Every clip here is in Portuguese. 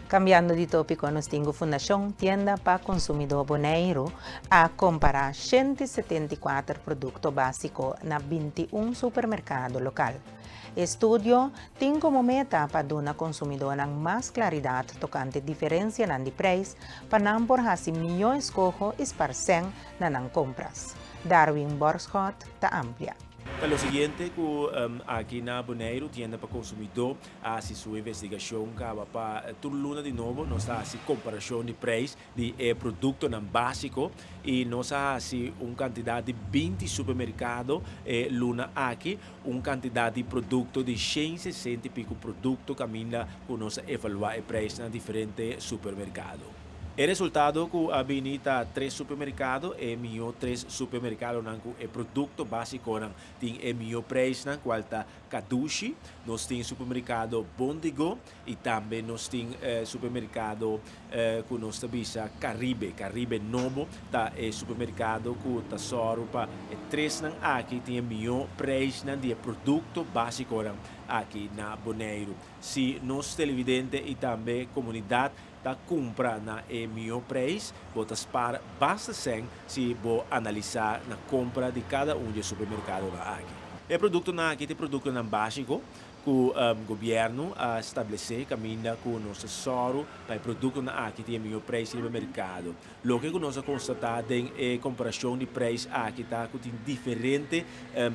Cambiando de tópico, nos tengo Fundación Tienda para Consumidor Bonaire a comparar 174 productos básicos en 21 supermercados local. Estudio tem como meta para dar consumidor mais claridade tocante diferença de preço para não por assim melhor escolha esparcem nas compras. Darwin Borschot está amplia. Lo siguiente que aquí en Bonaire, tienda para consumidor, hace su investigación para turluna de nuevo, nos hace comparación de precios de productos básicos y nos hace una cantidad de 20 supermercados luna aquí, una cantidad de productos de 160 y pico productos que nos evalúa el precio en diferentes supermercados. El resultado que ha venido a 3 supermercados, mio 3 supermercados el producto básico tiene el mio precio, cual está Kadushi, nos tiene supermercado Bondigo y también nos tiene supermercado que nos visa Caribe Novo, está el supermercado que está solo para 3 aquí tiene mio precio de producto básico aqui na Bonaire. Se nos televidente e também comunidade da compra na meu preço, botas para basta sem se vou analisar na compra de cada dos supermercados aqui. O produto aqui é produto básico que o governo estabelece caminho com o nosso tesouro para o produto aqui tem o preço no mercado. O que nós constatamos é a comparação de preços aqui tá com diferente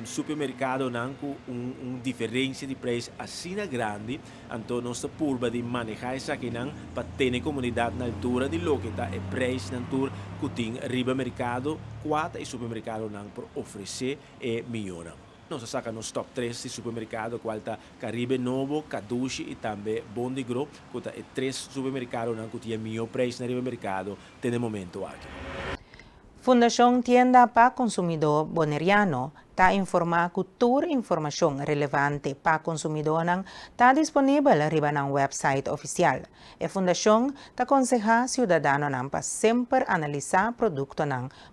supermercado com uma diferença de preço assim grande, então nós purba de manejar isso aqui para ter comunidade na altura de lo que tá o preço na altura que tem riba mercado, quatro e supermercado por oferecer é melhor. Nós sacamos top 3 de supermercado, qual está Caribe Novo, Kadushi e também Bondigro, que é 3 supermercados que tem melhor preço no mercado no momento aqui. Fundação Tienda para Consumidor Boneriano está informando que toda informação relevante para consumidor está disponível no website oficial. A Fundação está aconselhando cidadãos para sempre analisar produtos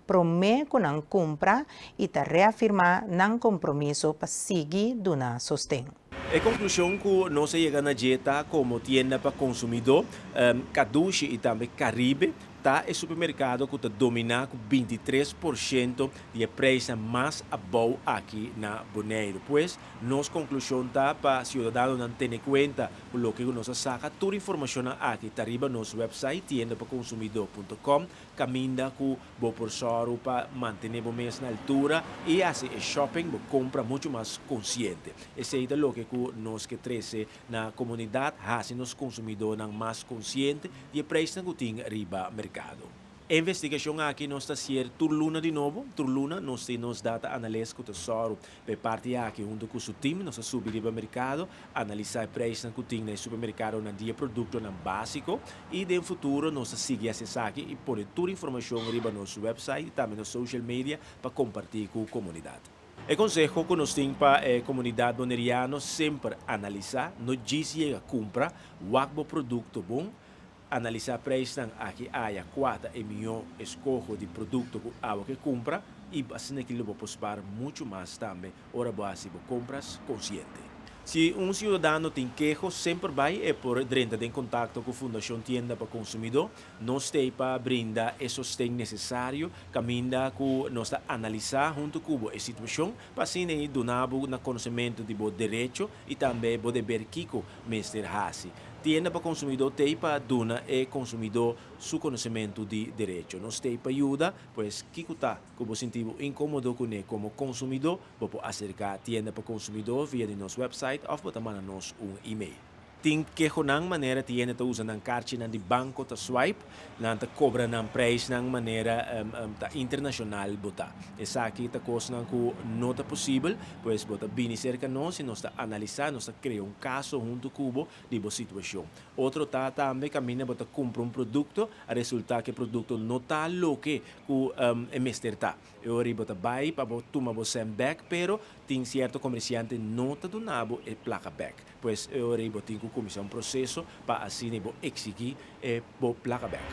primeiro que compra e está reafirmar compromisso para seguir dando sustento. A conclusão que nós chegamos na dieta como tienda para consumidor, Kadushi e também Caribe, tá o supermercado que está dominando com 23% de preço mais abaixo aqui na Bonaire. Pois, nossa conclusão está para cidadãos não ter em conta o que nós saca toda a informação aqui está arriba no nosso website tiendapaconsumidor.com, caminha com o professor para manter o mês na altura e assim o shopping compra muito mais consciente. Esse é o que nós que trazer na comunidade, assim os consumidores mais conscientes e o preço que tem arriba mercado. A investigação aqui nós está ser turluna de novo, turluna nós temos data analítica do tesouro para parte aqui junto com o seu time, nós subir para o mercado, analisar o preço que tem no supermercado na dia produto na básico e no futuro nós seguir acessar aqui e pôr toda a informação arriba no nosso website e também no social media para compartilhar com a comunidade. O conselho que nós temos para a comunidade boneriana sempre analisar, não diz que compra o produto bom, analisar preço aqui há 4 e melhor escolha de produto que compra e assim que ele vai pospar muito mais também, ora base de compras consciente. Se cidadão tem queijo, sempre vai por dentro em contato com a Fundação Tienda para Consumidor, nós temos para brindar o sustento necessário, caminha que nós analisar junto com a situação, para assim donar na conhecimento de direito e também o dever que o mestre faz. Tienda para consumidor tem para donar e consumidor seu conhecimento de direito. Nós temos para ajuda, pois que está com o sentido incômodo com ele como consumidor, pode acercar a tienda para consumidor via nosso website ou pode mandar-nos e-mail. Tem que a maneira tienda está usando cartão de banco ta swipe, não ta cobra preço na maneira internacional botar. Essa aqui ta coisa que não está possível, pois bota bem cerca nós e nós está analisar, nós está criar caso junto com de boa situação. Outro tá também caminha bota compra produto, a resulta que o produto não está lo que o mestre tá. Eu ribo ta vai para tomar você back, pero tem certo comerciante não está donando e placa back. Pois eu ribo tem que começar processo para assim exigir e placa back.